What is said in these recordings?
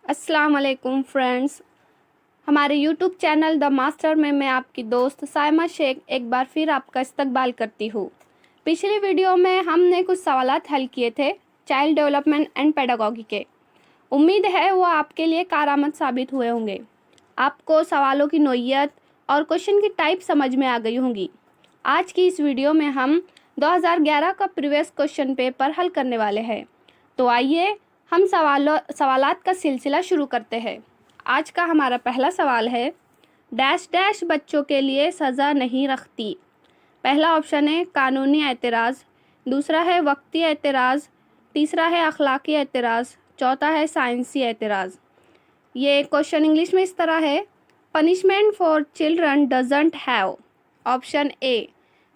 अस्सलाम वालेकुम फ्रेंड्स। हमारे यूट्यूब चैनल द मास्टर में मैं आपकी दोस्त साइमा शेख एक बार फिर आपका इस्तकबाल करती हूँ। पिछली वीडियो में हमने कुछ सवालात हल किए थे चाइल्ड डेवलपमेंट एंड पेडागॉजी के। उम्मीद है वो आपके लिए कारआमद साबित हुए होंगे। आपको सवालों की नोयत और क्वेश्चन की टाइप समझ में आ गई होंगी। आज की इस वीडियो में हम 2011 का प्रीवियस क्वेश्चन पेपर हल करने वाले हैं। तो आइए हम सवालात का सिलसिला शुरू करते हैं। आज का हमारा पहला सवाल है, डैश डैश बच्चों के लिए सज़ा नहीं रखती। पहला ऑप्शन है कानूनी एतराज़, दूसरा है वक्ती एतराज़, तीसरा है अखलाकी एतराज़, चौथा है साइंसी एतराज़। ये क्वेश्चन इंग्लिश में इस तरह है, punishment for children doesn't have. Option A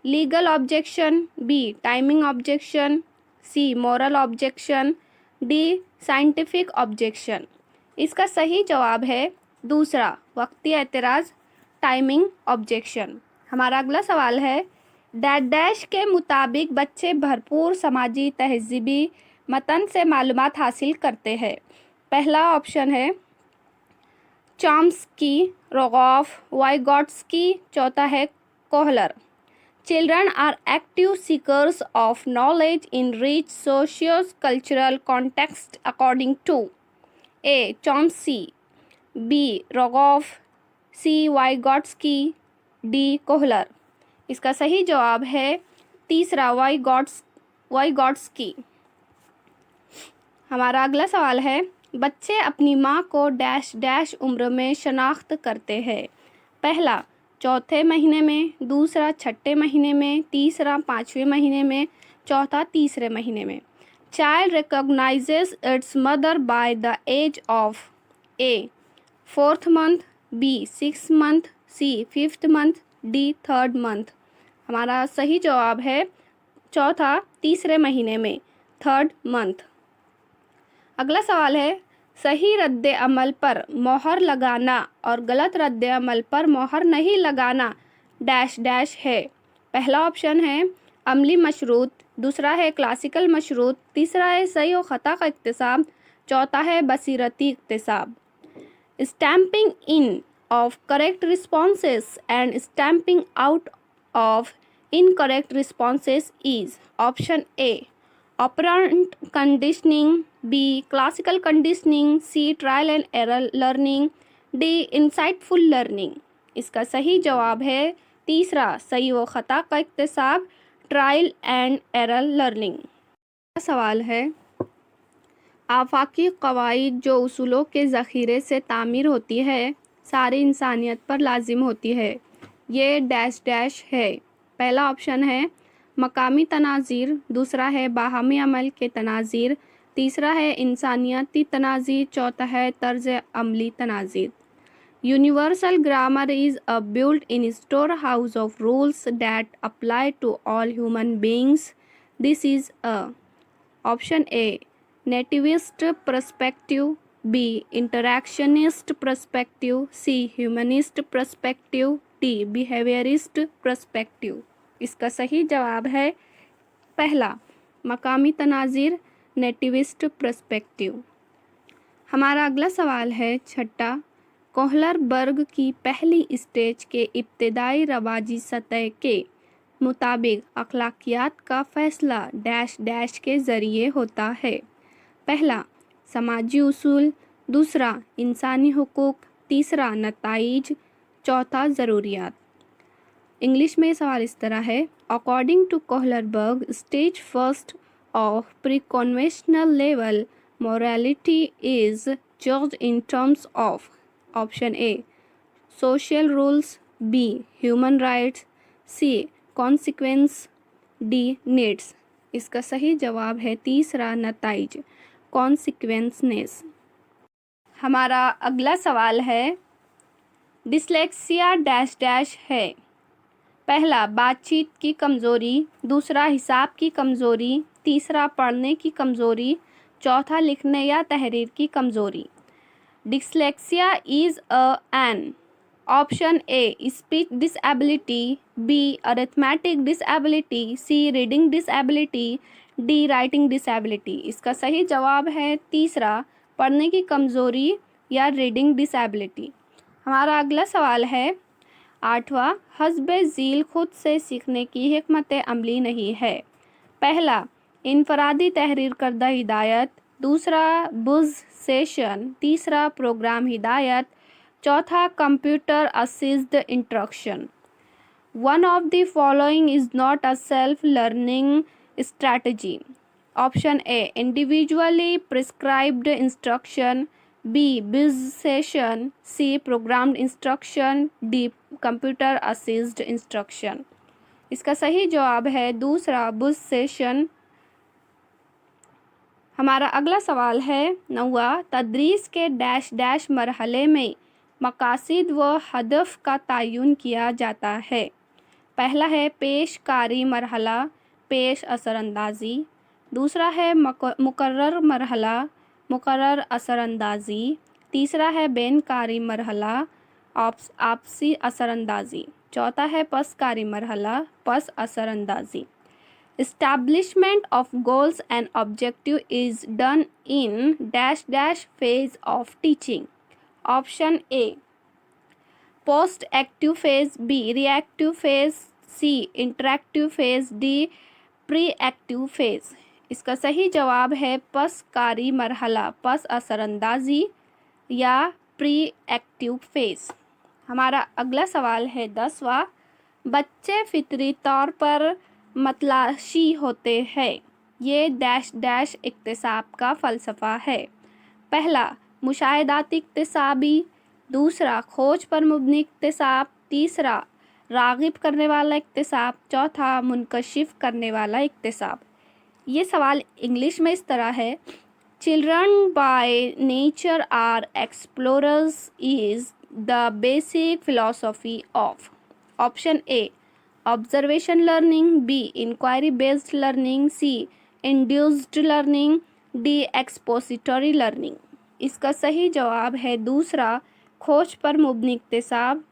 legal objection, B timing objection, C moral objection, D scientific objection. इसका सही जवाब है दूसरा, वक्ती एतराज़, टाइमिंग ऑब्जेक्शन। हमारा अगला सवाल है, डैश डैश के मुताबिक बच्चे भरपूर समाजी तहज़ीबी मतन से मालूमात हासिल करते हैं। पहला ऑप्शन है चॉम्स्की, रोगोफ, वाइगॉट्स्की, चौथा है Kohler. Children are active seekers of knowledge in rich socio-cultural context according to A. Chomsky, B. Rogoff, C. Vygotsky, D. Kohler। इसका सही जवाब है तीसरा, वाइगॉट्स्की। हमारा अगला सवाल है, बच्चे अपनी माँ को डैश डैश उम्र में शनाख्त करते हैं। पहला चौथे महीने में, दूसरा छठे महीने में, तीसरा पाँचवें महीने में, चौथा तीसरे महीने में। Child recognises its mother by the age of a fourth month, B six month, C fifth month, D third month. हमारा सही जवाब है चौथा, तीसरे महीने में, थर्ड मंथ। अगला सवाल है, सही रद्द अमल पर मोहर लगाना और गलत रद्द अमल पर मोहर नहीं लगाना डैश डैश है। पहला ऑप्शन है अमली मशरूत, दूसरा है क्लासिकल मशरूत, तीसरा है सही और ख़ता का इक्तिसाब, चौथा है बसीरती इक्तिसाब। Stamping in of correct responses and stamping out of incorrect responses is option A operant conditioning, B classical conditioning, C trial and error learning, D insightful learning. इसका सही जवाब है तीसरा, सही व ख़ता का इक्तिसाब, ट्रायल एंड एरर लर्निंग। सवाल है, आफाकी कवाइद जो उसूलों के ज़ख़ीरे से तामीर होती है सारी इंसानियत पर लाजिम होती है। ये डैश डैश है। पहला ऑप्शन है मकामी तनाज़ीर, दूसरा है बाहमी अमल के तनाज़ीर, तीसरा है इंसानियती तनाज़ीर, चौथा है तर्ज अमली तनाज़ीर। Universal grammar is a built in storehouse of rules that apply to all human beings. This is a option A nativist perspective, B interactionist perspective, C humanist perspective, D behaviourist perspective. इसका सही जवाब है पहला, मकामी तनाज़ीर, nativist perspective. हमारा अगला सवाल है छठा, कोहलर बर्ग की पहली स्टेज के इब्तदाई रवाजी सतह के मुताबिक अखलाकियात का फ़ैसला डैश डैश के ज़रिए होता है। पहला समाजी उसूल, दूसरा इंसानी हुकूक, तीसरा नताइज, चौथा ज़रूरियात। इंग्लिश में सवाल इस तरह है, according to Kohlberg stage first of pre conventional level morality is judged in terms of option A social rules, B human rights, C consequence, D needs. इसका सही जवाब है तीसरा, नताइज, कॉन्सिक्वेंसनेस। हमारा अगला सवाल है, डिसलेक्सिया डैश डैश है। पहला बातचीत की कमज़ोरी, दूसरा हिसाब की कमज़ोरी, तीसरा पढ़ने की कमज़ोरी, चौथा लिखने या तहरीर की कमज़ोरी। Dyslexia is an option A speech disability, B arithmetic disability, C reading disability, D writing disability. इसका सही जवाब है तीसरा, पढ़ने की कमज़ोरी या रीडिंग डिसेबिलिटी। हमारा अगला सवाल है 8वां, हस्बे ज़ील खुद से सीखने की हिकमत अमली नहीं है। पहला, इनफरादी तहरीर करदा हिदायत, दूसरा बुज़ सेशन, तीसरा प्रोग्राम हिदायत, चौथा computer assisted instruction. One of the following is not a self-learning strategy. Option A, individually prescribed instruction, B, biz session, C, programmed instruction, D, computer assisted instruction। इसका सही जवाब है दूसरा, बुज सेशन। हमारा अगला सवाल है 9वां, तदरीस के डैश डैश मरहले में मकासिद व हदफ का तयन किया जाता है। पहला है पेशकारी मरहला, पेश असरअंदाज़ी। दूसरा है मुकर्रर मरहला, मुकर्रर असरअंदाज़ी। तीसरा है बेनकारी मरहला, आपसी असरअंदाज़ी। चौथा है पसकारी मरहला, पस असरअंदाज़ी। Establishment of goals and objective is done in dash dash phase of teaching. Option A, post active phase, B, reactive phase, C, interactive phase, D, pre-active phase। इसका सही जवाब है पसकारी मरहला, पस असरअंदाज़ी या प्री-एक्टिव phase। हमारा अगला सवाल है 10वां, बच्चे फितरी तौर पर मतलाशी होते हैं। ये डैश डैश इक्तिसाब का फ़लसफ़ा है। पहला, मुशाहिदाती इक्तिसाबी, दूसरा खोज पर मुबनी इक्तिसाब, तीसरा राग़िब करने वाला इक्तिसाब, चौथा मुनकशिफ करने वाला इक्तिसाब। ये सवाल इंग्लिश में इस तरह है, children by nature are explorers is the basic philosophy of. Option A, observation learning, B, inquiry based learning, C, induced learning, D, expository learning. इसका सही जवाब है दूसरा, खोज पर मुबनी इक्तिसाब,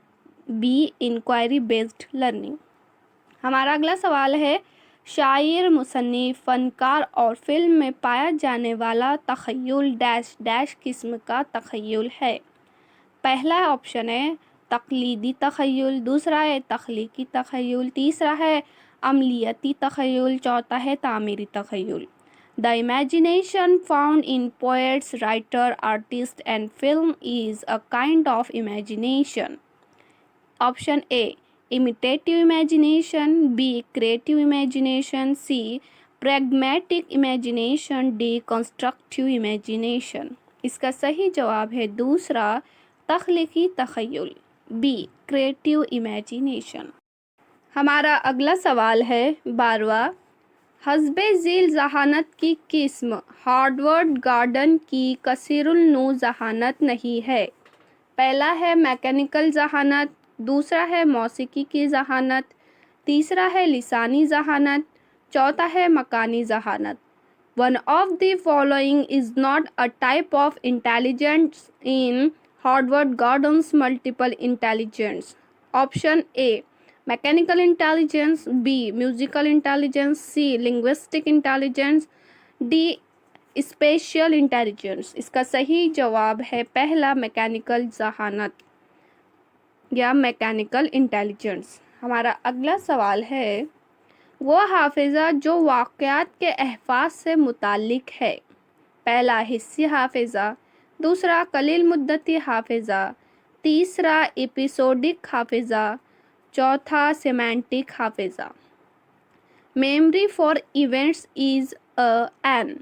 बी, इंक्वायरी बेस्ड लर्निंग। हमारा अगला सवाल है, शायर, मुसन्निफ, फ़नकार और फिल्म में पाया जाने वाला तख़य्युल डैश डैश किस्म का तख़य्युल है। पहला ऑप्शन है तक़लीदी तख़य्युल, दूसरा है तख़लीक़ी तख़य्युल, तीसरा है अमलियती तख़य्युल, चौथा है तामीरी तख़य्युल। The imagination found in poets, writer, artist and film is a kind of imagination. Option A, imitative imagination, B, creative imagination, C, pragmatic imagination, D, constructive imagination. इसका सही जवाब है दूसरा, तख़लीक़ी तख़य्युल, बी, क्रिएटिव इमेजिनेशन। हमारा अगला सवाल है 12वां, हस्बे ज़ील ज़हानत की किस्म हार्वर्ड गार्डन की कसीरुल नू ज़हानत नहीं है। पहला है मैकेनिकल ज़हानत, दूसरा है मौसीकी की ज़हानत, तीसरा है लिसानी ज़हानत, चौथा है मकानी ज़हानत। One of the following is not a type of intelligence in Harvard Gardens multiple intelligence. Option A, mechanical intelligence, B, musical intelligence, C, linguistic intelligence, D, spatial intelligence। इसका सही जवाब है पहला, मैकेनिकल ज़हानत या मैकेनिकल इंटेलिजेंस। हमारा अगला सवाल है, वो हाफिज़ा जो वाक़यात के अहफ़ाज़ से मुताल्लिक़ है। पहला हिस्सी हाफिज़ा, दूसरा कलील मुद्दती हाफिज़ा, तीसरा एपिसोडिक हाफिज़ा, चौथा सेमेंटिक हाफिज़ा। Memory for events is an.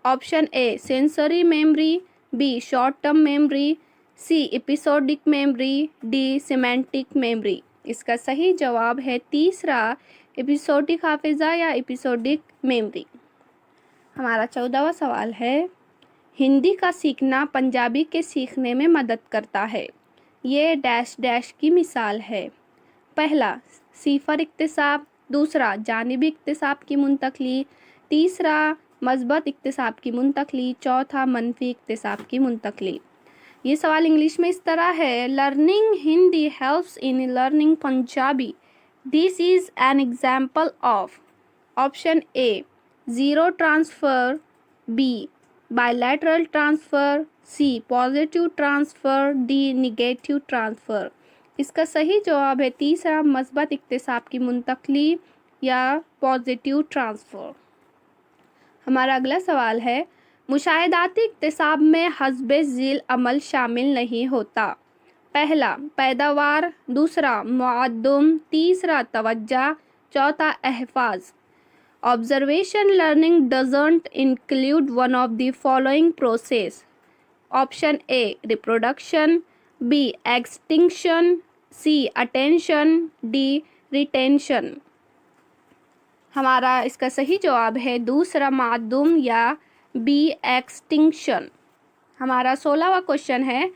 Option A, sensory memory, B, short term memory, C, episodic memory, D, semantic memory. इसका सही जवाब है तीसरा, एपिसोडिक हाफिज़ा या एपिसोडिक मेमोरी। हमारा 14वां सवाल है, हिंदी का सीखना पंजाबी के सीखने में मदद करता है। ये डैश डैश की मिसाल है। पहला, सिफर इक्तिसाब, दूसरा जानिबी इक्तिसाब की मुंतकली, तीसरा मस्बत इक्तिसाब की मुंतकली, चौथा मनफी इक्तिसाब की मुंतकली। ये सवाल इंग्लिश में इस तरह है, learning Hindi helps in learning Punjabi. This is an example of. Option A, zero transfer, B, bilateral transfer, C positive transfer, D negative transfer. इसका सही जवाब है तीसरा, मस्बत इक्तिसाब की मुंतकली या पॉजिटिव ट्रांसफ़र। हमारा अगला सवाल है, मुशाहिदाती इक्तिसाब में हस्बे ज़ील अमल शामिल नहीं होता। पहला पैदावार, दूसरा मुअद्दम, तीसरा तवज्जा, चौथा अहफाज। Observation learning doesn't include one of the following process. Option A reproduction, B extinction, C attention, D retention. हमारा इसका सही जवाब है दूसरा मुअद्दम या बी एक्सटिंक्शन। हमारा 16वां क्वेश्चन है,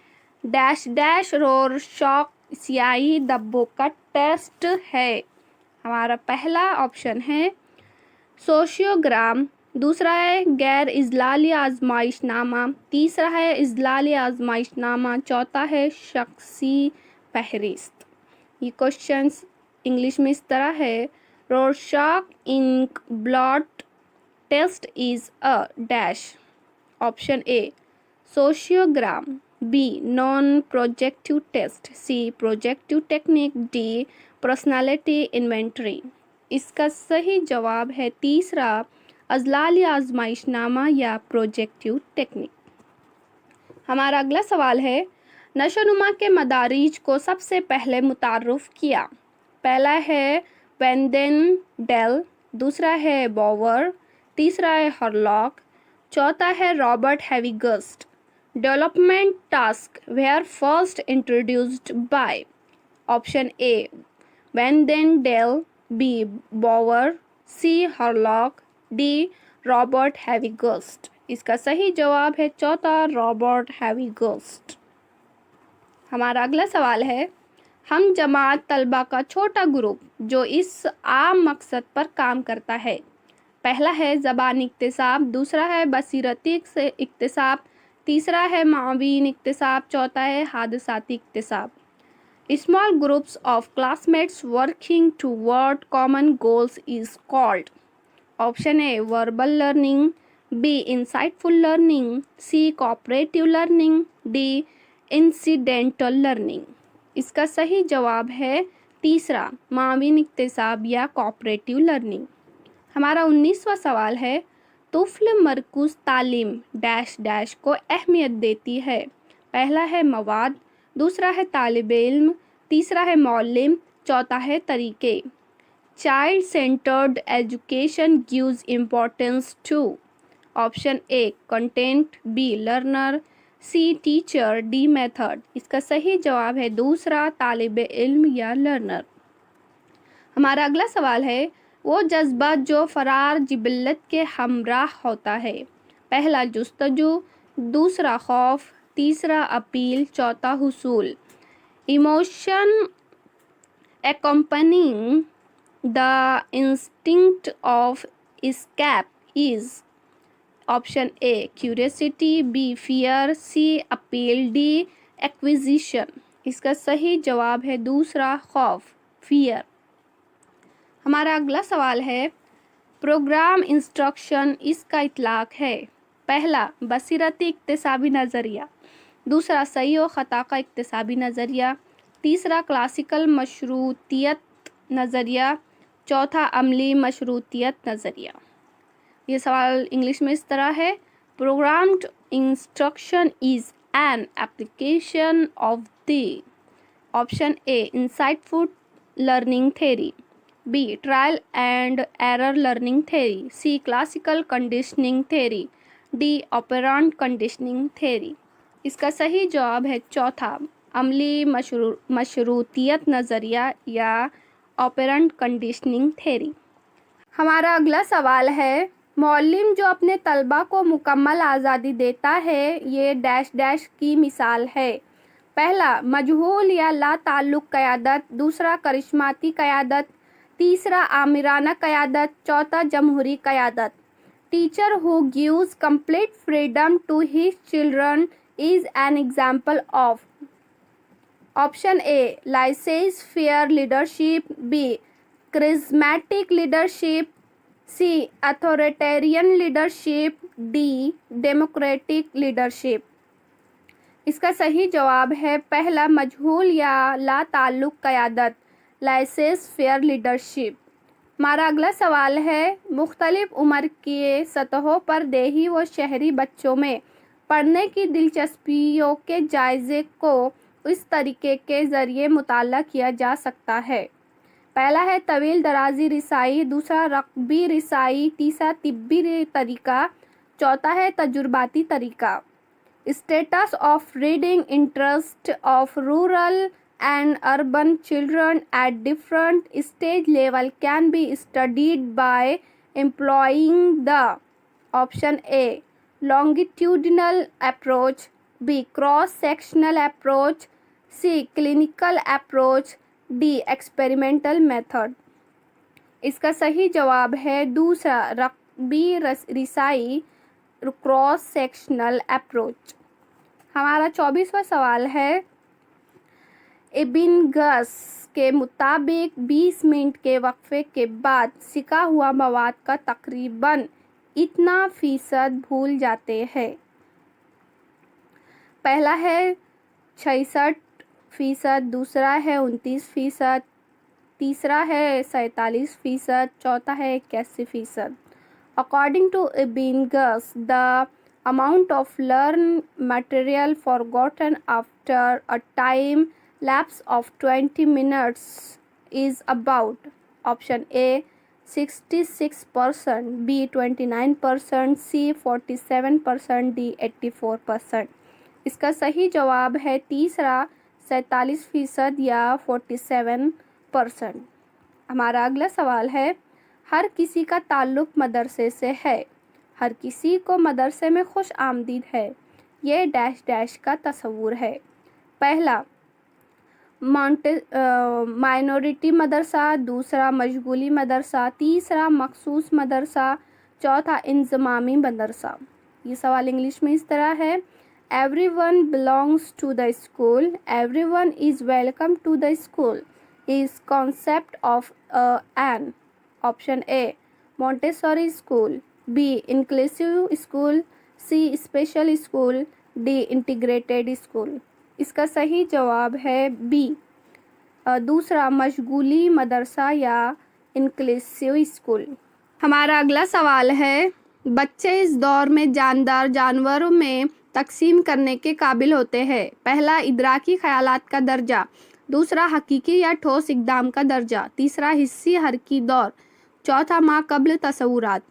डैश डैश रोरशॉक स्याही धब्बों का टेस्ट है। हमारा पहला ऑप्शन है सोशियोग्राम, दूसरा है गैर इजलाली आजमाइशनामा, तीसरा है इजलाली आजमाइशनामा, चौथा है शख्सी फहरिस्त। ये क्वेश्चंस इंग्लिश में इस तरह है, Rorschach ink blot test is a dash. Option A sociogram, B non projective test, C projective technique, D personality inventory. इसका सही जवाब है तीसरा, अजलाली आजमाइशनामा या प्रोजेक्टिव टेक्निक। हमारा अगला सवाल है, नशोनुमा के मदारिज को सबसे पहले मुतारुफ किया। पहला है वेंडेन डेल, दूसरा है बोवर, तीसरा है हरलॉक, चौथा है Robert Havighurst. Development task were first introduced by. Option A Vanden Dale, B Bower, C Hurlock, D Robert Havighurst. इसका सही जवाब है चौथा, रॉबर्ट हैविगस्ट। हमारा अगला सवाल है, हम जमात तलबा का छोटा ग्रुप जो इस आम मकसद पर काम करता है। पहला है ज़बानी इक्तिसाब, दूसरा है बसीरती इक्तिसाब, तीसरा है मावीन इक्तिसाब, चौथा है हादसाती इक्तिसाब। Small groups of classmates working toward common goals is called. Option A verbal learning, B insightful learning, C cooperative learning, D incidental learning. इसका सही जवाब है तीसरा, मावीन इक्तिसाब या कोऑपरेटिव लर्निंग। हमारा 19वां सवाल है, तुफ़्ल मरकूज़ तालीम डैश डैश को अहमियत देती है। पहला है मवाद, दूसरा है तालिब इल्म, तीसरा है मौलिम, चौथा है तरीके। Child centred education gives importance to. Option A content, B learner, C teacher, D method. इसका सही जवाब है दूसरा, तालिब इल्म या लर्नर। हमारा अगला सवाल है, वो जज्बा जो फ़रार जिबिल्लत के हमराह होता है। पहला जुस्तजू, दूसरा खौफ, तीसरा अपील, चौथा हुसूल। Emotion accompanying the instinct of escape is। Option A curiosity, B fear, C appeal, D acquisition. इसका सही जवाब है दूसरा, खौफ, फियर। हमारा अगला सवाल है, प्रोग्राम इंस्ट्रक्शन इसका इतलाक है। पहला बसीरती इक्तिसाबी नज़रिया, दूसरा सही व ख़ता का इक्तिसाबी नज़रिया, तीसरा क्लासिकल मशरूतियत नज़रिया, चौथा अमली मशरूतियत नज़रिया। ये सवाल इंग्लिश में इस तरह है, programmed instruction is an application of the. Option A insightful learning theory, B trial and error learning theory, C classical conditioning theory, D operant conditioning theory. इसका सही जवाब है चौथा, अमली मशरूतियत नज़रिया या ऑपरेंट कंडीशनिंग थेरी। हमारा अगला सवाल है, मौलिम जो अपने तलबा को मुकम्मल आज़ादी देता है, ये डैश डैश की मिसाल है। पहला मजहूल या ला ताल्लुक़ क़यादत, दूसरा करिश्माती क़यादत, तीसरा आमिराना क़यादत, चौथा जमहूरी क़यादत। Teacher who gives complete freedom to his children is an example of. Option A licence fair leadership, B charismatic leadership, C authoritarian leadership, D democratic leadership. इसका सही जवाब है पहला, मजहूल या लाताल्लुक क़यादत, लाइसेंस फेयर लीडरशिप। हमारा अगला सवाल है, मुख्तलिफ उम्र के सतहों पर देही व शहरी बच्चों में पढ़ने की दिलचस्पियों के जायजे को इस तरीके के ज़रिए मुताला किया जा सकता है। पहला है तवील दराजी रिसाई, दूसरा रकबी रिसाई, तीसरा तिब्बी तरीका, चौथा है तजुर्बाती तरीका। Status of reading interest of rural and urban children at different stage level can be studied by employing the option A longitudinal approach, B cross sectional approach, C clinical approach, D experimental method। इसका सही जवाब है दूसरा, रकबी रिसाई, cross sectional approach. हमारा 24वां सवाल है, इब्न गस के मुताबिक 20 मिनट के वक्फे के बाद सिका हुआ मवाद का तकरीबन इतना फीसद भूल जाते हैं। पहला है 66%, दूसरा है 29%, तीसरा है 47%, चौथा है 81%। According to Ebbinghaus, the amount of learned material forgotten after a time lapse of 20 minutes is about option A 66%, B 29%, C 47%, D 84%। इसका सही जवाब है तीसरा, 47% या 47%। हमारा अगला सवाल है, हर किसी का ताल्लुक़ मदरसे से है, हर किसी को मदरसे में खुश आमदीद है, ये डैश डैश का तस्वुर है। पहला माइनॉरिटी मदरसा, दूसरा मशगूली मदरसा, तीसरा मखसूस मदरसा, चौथा इंज़मामी मदरसा। ये सवाल इंग्लिश में इस तरह है, everyone belongs to the school, everyone is welcome to the school is concept of an. Option A Montessori school, B inclusive school, C special school, D integrated school. इसका सही जवाब है बी, दूसरा मशगूली मदरसा या इंक्लूसिव स्कूल। हमारा अगला सवाल है, बच्चे इस दौर में जानदार जानवरों में तकसीम करने के काबिल होते हैं। पहला इदराकी ख्यालात का दर्जा, दूसरा हकीकी या ठोस इक़दाम का दर्जा, तीसरा हिस्सी हरकी दौर, चौथा माक़बल तसव्वुरात।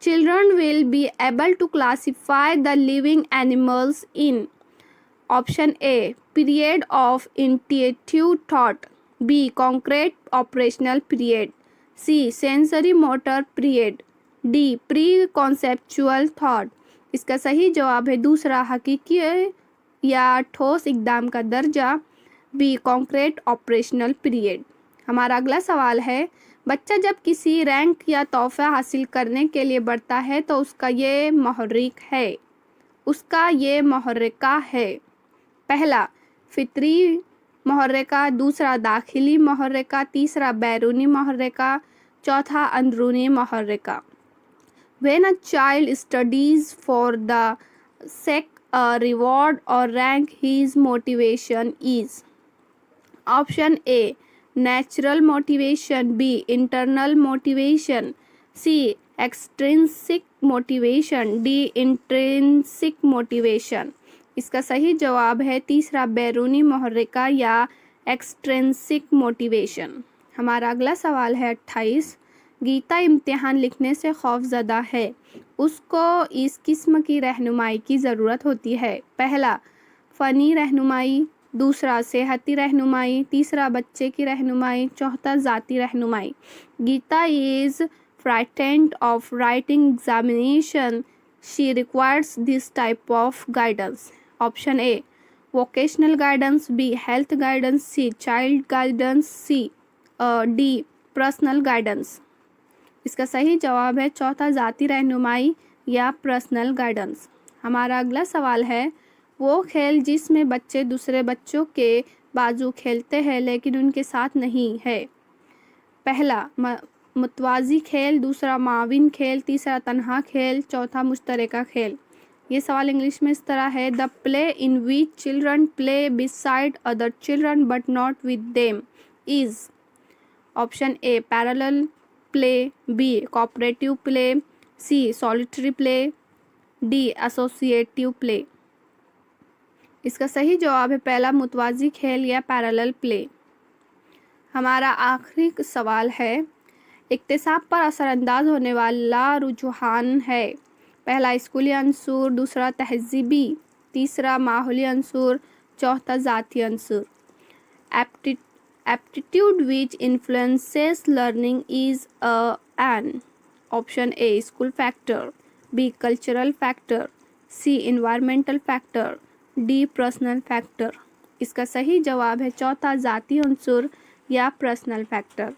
Children will be able to classify the living animals in option A period of intuitive thought, B concrete operational period, C sensory motor period, D pre-conceptual thought। इसका सही जवाब है दूसरा, हकीकी या ठोस इक़दाम का दर्जा, बी कॉन्क्रीट ऑपरेशनल पीरियड। हमारा अगला सवाल है, बच्चा जब किसी रैंक या तोहफ़ा हासिल करने के लिए बढ़ता है तो उसका ये मुहर्रिका है। पहला फितरी मुहर्रिका, दूसरा दाखिली मुहर्रिका, तीसरा बैरूनी मुहर्रिका, चौथा अंदरूनी मुहर्रिका। When a child studies for the sake of reward or rank, his motivation is option A natural motivation, B internal motivation, C extrinsic motivation, D intrinsic motivation। इसका सही जवाब है तीसरा, बैरूनी मुहर्रिका या एक्सट्रिंसिक मोटिवेशन। हमारा अगला सवाल है 28, गीता इम्तिहान लिखने से खौफज़दा है, उसको इस किस्म की रहनुमाई की ज़रूरत होती है। पहला फ़नी रहनुमाई, दूसरा सेहती रहनुमाई, तीसरा बच्चे की रहनुमाई, चौथा ज़ाती रहनुमाई। Gita is frightened of writing examination, she requires this type of guidance. Option A vocational guidance, B health guidance, C child guidance, C D personal guidance. इसका सही जवाब है चौथा, ज़ाती रहनुमाई या पर्सनल गाइडेंस। हमारा अगला सवाल है, वो खेल जिसमें बच्चे दूसरे बच्चों के बाजू खेलते हैं लेकिन उनके साथ नहीं है। पहला मुतवाज़ी खेल, दूसरा माविन खेल, तीसरा तन्हा खेल, चौथा मुश्तरका खेल। ये सवाल इंग्लिश में इस तरह है, the play in which children play beside other children but not with them is. Option A parallel play, B cooperative play, C solitary play, D associative play. इसका सही जवाब है पहला, मुतवाज़ी खेल या पैरेलल प्ले। हमारा आखिरी सवाल है, इक्तिसाब पर असरअंदाज होने वाला रुझान है। पहला स्कूली अंसूर, दूसरा तहज़ीबी, तीसरा माहौली अंसूर, चौथा ज़ाती अंसूर। Aptitude which influences learning is an. Option A school factor, B cultural factor, C environmental factor, D personal factor. इसका सही जवाब है चौथा, ज़ाती अंसूर या पर्सनल फैक्टर।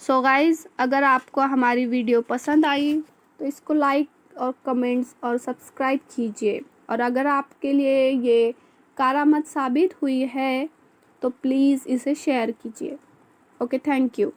सो गाइज़, अगर आपको हमारी वीडियो पसंद आई तो इसको लाइक और कमेंट्स और सब्सक्राइब कीजिए, और अगर आपके लिए ये कारआमद साबित हुई है तो प्लीज़ इसे शेयर कीजिए। Okay, thank you.